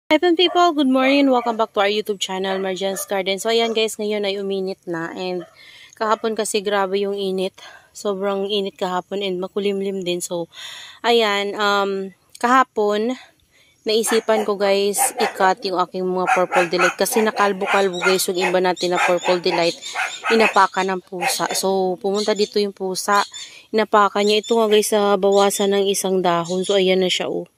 Hi people, good morning. Welcome back to our YouTube channel, Marjan's Garden. So ayan guys, ngayon ay uminit na and kahapon kasi grabe yung init. Sobrang init kahapon and makulimlim din. So ayan, kahapon naisipan ko guys ikat yung aking mga purple delight kasi nakalbo-kalbo guys yung iba natin na purple delight. Inapakan ng pusa. So pumunta dito yung pusa. Inapakan niya. Ito nga guys sa bawasan ng isang dahon. So ayan na siya oh.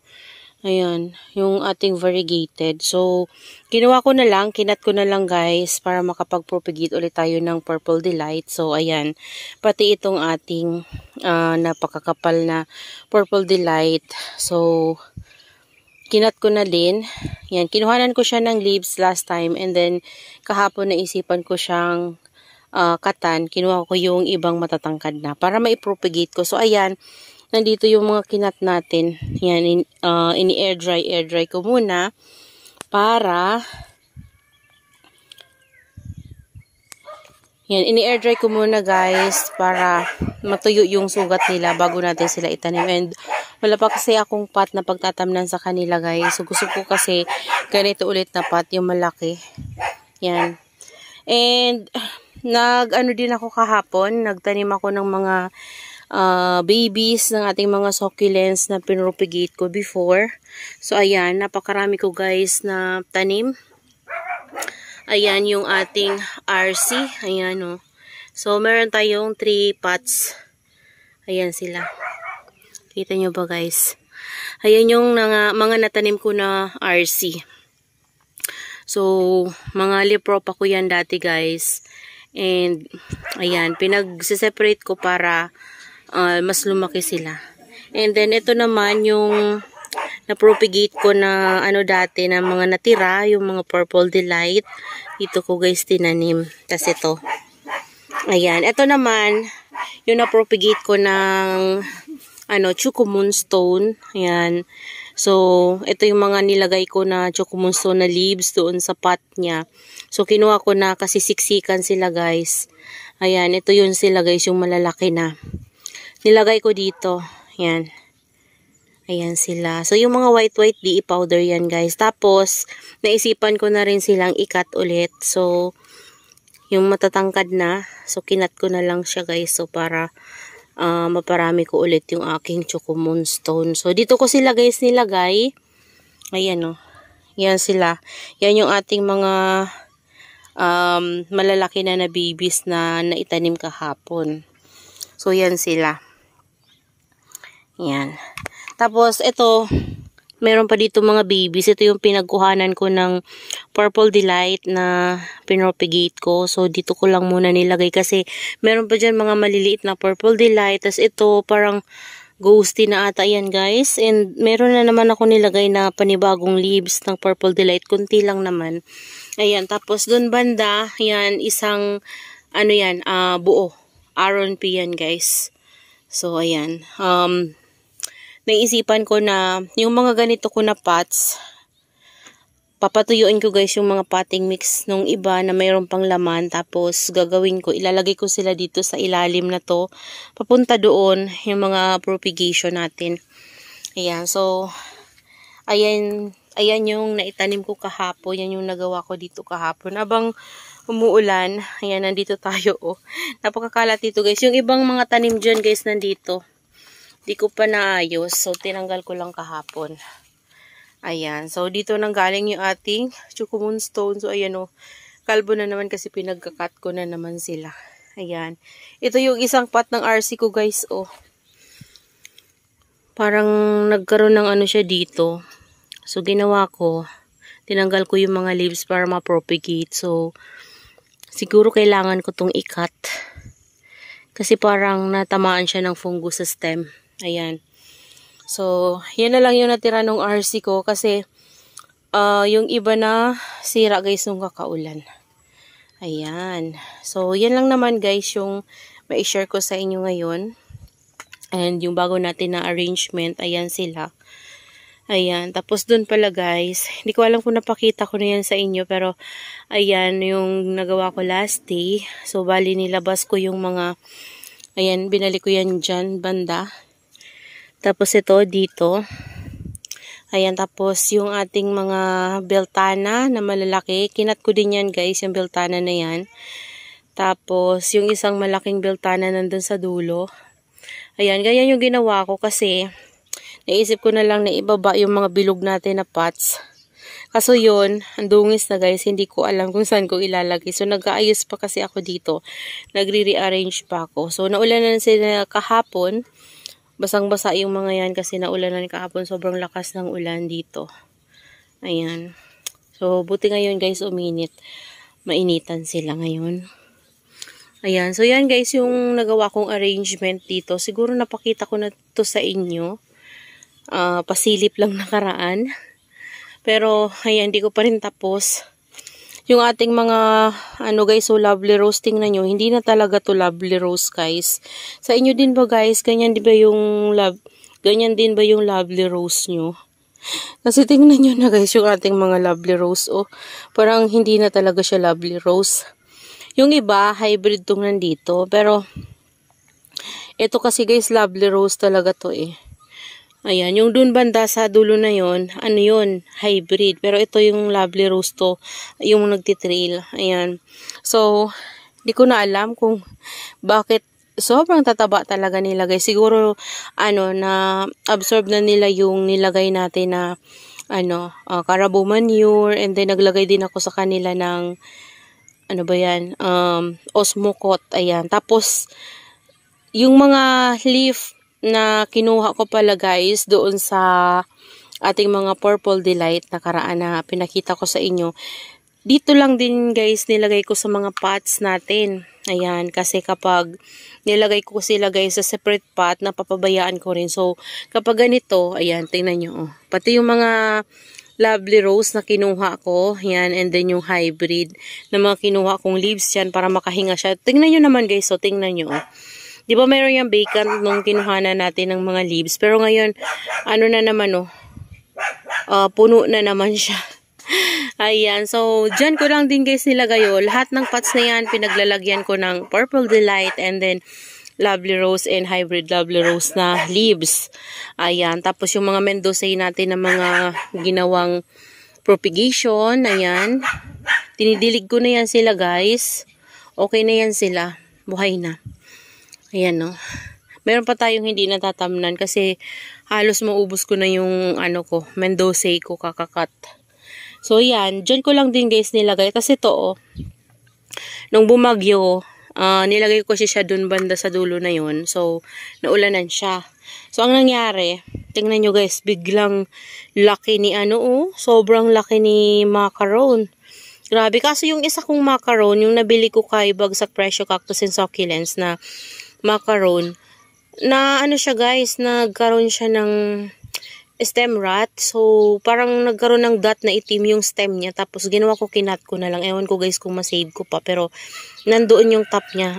Ayan, yung ating variegated. So, ginawa ko na lang, kinat ko na lang guys para makapag-propagate ulit tayo ng Purple Delight. So, ayan, pati itong ating napakakapal na Purple Delight. So, kinat ko na din. Yan, kinuhanan ko siya ng leaves last time and then kahapon naisipan ko siyang katan. Kinuha ko yung ibang matatangkad na para maipropagate ko. So, ayan. Nandito yung mga kinat natin. Yan, ini-air dry ko muna para yan, ini-air dry ko muna guys para matuyo yung sugat nila bago natin sila itanim. And wala pa kasi akong pot na pagtatamnan sa kanila guys. So gusto ko kasi ganito ulit na pot, yung malaki. Yan. And nag-ano din ako kahapon, nagtanim ako ng mga babies ng ating mga succulents na pinropagate ko before. So, ayan, napakarami ko guys na tanim. Ayan yung ating RC. Ayan o. So, meron tayong 3 pots. Ayan sila. Kita nyo ba guys? Ayan yung mga natanim ko na RC. So, mga lipropa ko yan dati guys. And, ayan, pinag-separate ko para mas lumaki sila. And then, ito naman yung na-propagate ko na ano dati na mga natira, yung mga Purple Delight. Dito ko guys tinanim. Tapos ito. Ayan. Ito naman, yung na-propagate ko ng Choco Moonstone. Ayan. So, ito yung mga nilagay ko na Choco Moonstone na leaves doon sa pot niya. So, kinuha ko na kasi siksikan sila guys. Ayan. Ito yun sila guys, yung malalaki na. Nilagay ko dito. Yan. Ayan sila. So, yung mga white di i-powder yan, guys. Tapos, naisipan ko na rin silang ikat ulit. So, yung matatangkad na. So, kinat ko na lang siya, guys. So, para maparami ko ulit yung aking Choco Moonstone. So, dito ko sila, guys, nilagay. Ayan, oh. Yan sila. Yan yung ating mga malalaki na babies na naitanim kahapon. So, yan sila. Yan. Tapos, ito, meron pa dito mga babies. Ito yung pinagkuhanan ko ng Purple Delight na pinropagate ko. So, dito ko lang muna nilagay kasi meron pa dyan mga maliliit na Purple Delight. Tapos, ito parang ghosty na ata yan, guys. And, meron na naman ako nilagay na panibagong leaves ng Purple Delight. Kunti lang naman. Ayan. Tapos, dun banda, yan, isang, buo. Aron P yan, guys. So, ayan. Naisipan ko na yung mga ganito ko na pots, papatuyuin ko guys yung mga potting mix nung iba na mayroon pang laman. Tapos gagawin ko, ilalagay ko sila dito sa ilalim na to. Papunta doon yung mga propagation natin. Ayan, so ayan yung naitanim ko kahapon. Yan yung nagawa ko dito kahapon. Habang umuulan, ayan, nandito tayo oh. Napakakalat dito guys. Yung ibang mga tanim dyan guys nandito. Di ko pa naayos. So, tinanggal ko lang kahapon. Ayan. So, dito nang galing yung ating Choco Moonstone. So, ayan o. Kalbo na naman kasi pinagkakat ko na naman sila. Ayan. Ito yung isang pot ng RC ko guys o. Parang nagkaroon ng ano siya dito. So, ginawa ko. Tinanggal ko yung mga leaves para ma-propagate. So, siguro kailangan ko tong ikat. Kasi parang natamaan siya ng fungus sa stem. Ayan. So, yan na lang yung natira ng RC ko kasi yung iba na sira guys nung kakaulan. Ayan. So, yan lang naman guys yung ma-share ko sa inyo ngayon. And yung bago natin na arrangement, ayan sila. Ayan. Tapos dun pala guys, hindi ko alam kung napakita ko na yan sa inyo pero ayan yung nagawa ko last day. So, bali nilabas ko yung mga, ayan, binalik ko yan dyan, banda. Tapos ito dito, Ayan, tapos yung ating mga beltana na malalaki. Kinat ko din yan guys, yung beltana na yan. Tapos yung isang malaking beltana nandun sa dulo. Ayan, ganyan yung ginawa ko kasi naisip ko na lang na ibaba yung mga bilog natin na pots. Kaso yun, ang dungis na guys, hindi ko alam kung saan ko ilalagay. So nag-aayos pa kasi ako dito. Nagre-rearrange pa ako. So naulanan sila kahapon. Basang-basa yung mga yan kasi naulanan kahapon. Sobrang lakas ng ulan dito. Ayan. So, buti ngayon guys uminit. Mainitan sila ngayon. Ayan. So, yan guys yung nagawa kong arrangement dito. Siguro napakita ko na to sa inyo. Pasilip lang nakaraan. Pero, ayan, di ko pa rin tapos. Yung ating mga, guys, so lovely rose, tingnan nyo, hindi na talaga to lovely rose, guys. Sa inyo din ba, guys, ganyan din ba yung lovely rose nyo? Kasi tingnan nyo na, guys, yung ating mga lovely rose, oh. Parang hindi na talaga siya lovely rose. Yung iba, hybrid tong nandito, pero, ito kasi, guys, lovely rose talaga to, eh. Ayan, yung dun banda sa dulo na yon, yun, hybrid. Pero ito yung lovely rose to, yung nagtitrail. Ayan. So, di ko na alam kung bakit sobrang tataba talaga nila guys. Siguro, na absorb na nila yung nilagay natin na, carabao manure. And then, naglagay din ako sa kanila ng, osmocot. Ayan. Tapos, yung mga leaf na kinuha ko pala guys doon sa ating mga purple delight na karaan na pinakita ko sa inyo. Dito lang din guys nilagay ko sa mga pots natin. Ayan, kasi kapag nilagay ko sila guys sa separate pot, napapabayaan ko rin. So, kapag ganito, ayan, tingnan nyo. Oh. Pati yung mga lovely rose na kinuha ko, ayan, and then yung hybrid na mga kinuha kong leaves yan para makahinga siya. Tingnan nyo naman guys, so tingnan nyo. Oh. Di ba mayroon yung vacant nung kinuhanan natin ng mga leaves. Pero ngayon, na naman puno na naman siya. Ayan. So, dyan ko lang din guys nilagay yun. Lahat ng pots na yan, pinaglalagyan ko ng Purple Delight and then Lovely Rose and Hybrid Lovely Rose na leaves. Ayan. Tapos yung mga Mendoza natin na mga ginawang propagation. Ayan. Tinidilig ko na yan sila guys. Okay na yan sila. Buhay na. Ayan, no. Meron pa tayong hindi natatamnan kasi halos maubos ko na yung Mendoza ko kakakat. So, yan. Diyan ko lang din guys nilagay kasi to, nung bumagyo, nilagay ko siya dun banda sa dulo na yun. So, naulanan siya. So, ang nangyari, tingnan nyo guys, biglang laki ni sobrang laki ni macaron. Grabe. Kaso yung isa kong macaron, yung nabili ko kay Bagsak Presyo Cactus and Succulents na macaron, na siya guys, nagkaroon siya ng stem rot. So, parang nagkaroon ng dot na itim yung stem niya. Tapos, ginawa ko, kinat ko na lang. Ewan ko guys kung masave ko pa. Pero, nandoon yung top niya.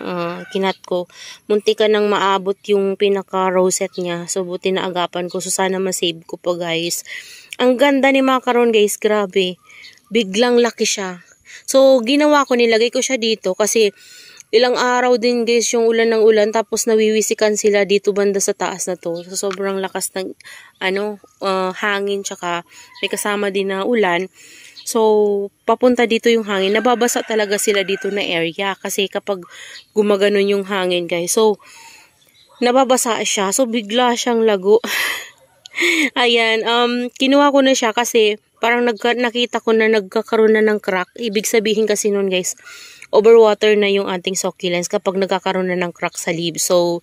Kinat ko. Munti ka nang maabot yung pinaka-rosette niya. So, buti na agapan ko. So, sana masave ko pa guys. Ang ganda ni macaron guys. Grabe. Biglang laki siya. So, ginawa ko, nilagay ko siya dito kasi ilang araw din guys yung ulan ng ulan, tapos nawiwisikan sila dito banda sa taas na to. So, sobrang lakas ng hangin, tsaka may kasama din na ulan. So, papunta dito yung hangin. Nababasa talaga sila dito na area kasi kapag gumaganon yung hangin guys. So, nababasa siya. So, bigla siyang lago. Ayan, kinuha ko na siya kasi parang nakita ko na nagkakaroon na ng crack. Ibig sabihin kasi nun guys, overwater na yung ating succulents kapag nagkakaroon na ng crack sa leaves. So,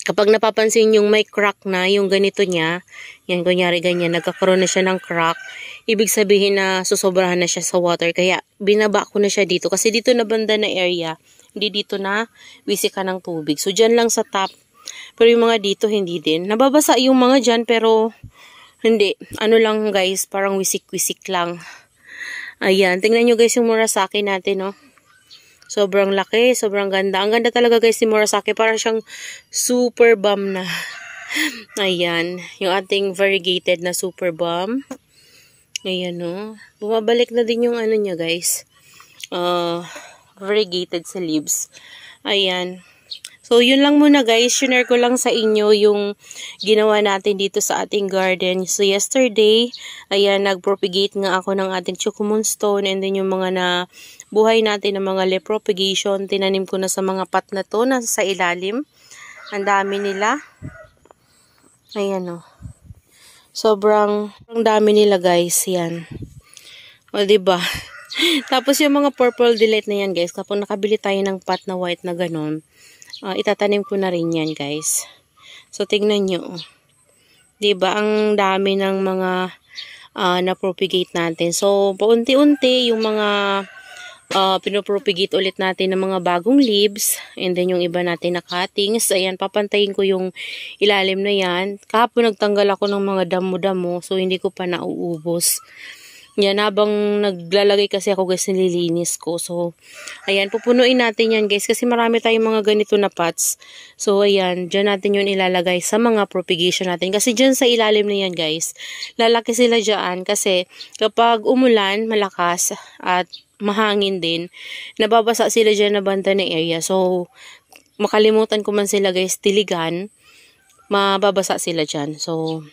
kapag napapansin yung may crack na, yung ganito niya, yan, kunyari ganyan, nagkakaroon na siya ng crack, ibig sabihin na susobrahan na siya sa water. Kaya, binaba ko na siya dito. Kasi dito na banda na area, hindi dito na wisika ng tubig. So, dyan lang sa top. Pero yung mga dito, hindi din. Nababasa yung mga dyan, pero hindi. Lang guys, parang wisik-wisik lang. Ayan, tingnan nyo guys yung Murasaki natin, no? Sobrang laki, sobrang ganda. Ang ganda talaga guys ni Murasaki. Parang siyang super bomb na. Ayan. Yung ating variegated na super bomb. Ayan, no. Bumabalik na din yung niya guys. Variegated sa leaves. Ayan. So, yun lang muna guys. Share ko lang sa inyo yung ginawa natin dito sa ating garden. So, yesterday, ayan, nag-propagate nga ako ng ating Chocomoonstone and then yung mga na buhay natin ng mga leaf propagation. Tinanim ko na sa mga pot na to, nasa sa ilalim. Ang dami nila. Ayan o. Sobrang dami nila guys. Yan. O, diba? Tapos yung mga purple delight na yan guys, kapag nakabili tayo ng pot na white na ganun, itatanim ko na rin yan guys. So tingnan nyo. Diba ang dami ng mga na-propagate natin. So paunti-unti yung mga pinopropagate ulit natin ng mga bagong leaves. And then yung iba natin na cuttings. Ayan, papantayin ko yung ilalim na yan. Kahapon nagtanggal ako ng mga damo-damo. So hindi ko pa nauubos. Yan, habang naglalagay kasi ako guys, nililinis ko. So, ayan, pupunuin natin yan guys. Kasi marami tayong mga ganito na pots. So, ayan, dyan natin yun ilalagay sa mga propagation natin. Kasi dyan sa ilalim na yan guys, lalaki sila dyan. Kasi kapag umulan, malakas at mahangin din, nababasa sila dyan na banda na area. So, makalimutan ko man sila guys, tiligan, mababasa sila dyan. So,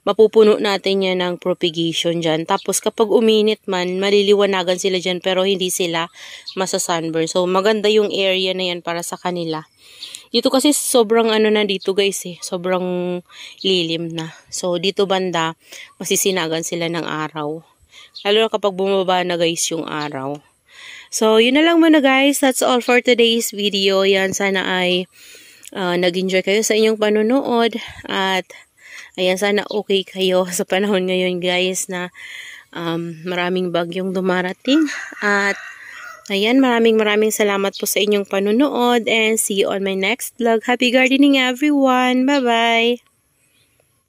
mapupuno natin yan ng propagation dyan. Tapos kapag uminit man, maliliwanagan sila dyan pero hindi sila masa-sunburn. So maganda yung area na yan para sa kanila. Dito kasi sobrang ano na dito guys eh. Sobrang lilim na. So dito banda, masisinagan sila ng araw. Lalo na kapag bumaba na guys yung araw. So yun na lang muna guys. That's all for today's video. Yan, sana ay nag-enjoy kayo sa inyong panonood. At ayan, sana okay kayo sa panahon ngayon guys na maraming bagyong dumarating. At ayan, maraming salamat po sa inyong panunood and see you on my next vlog. Happy gardening everyone! Bye-bye!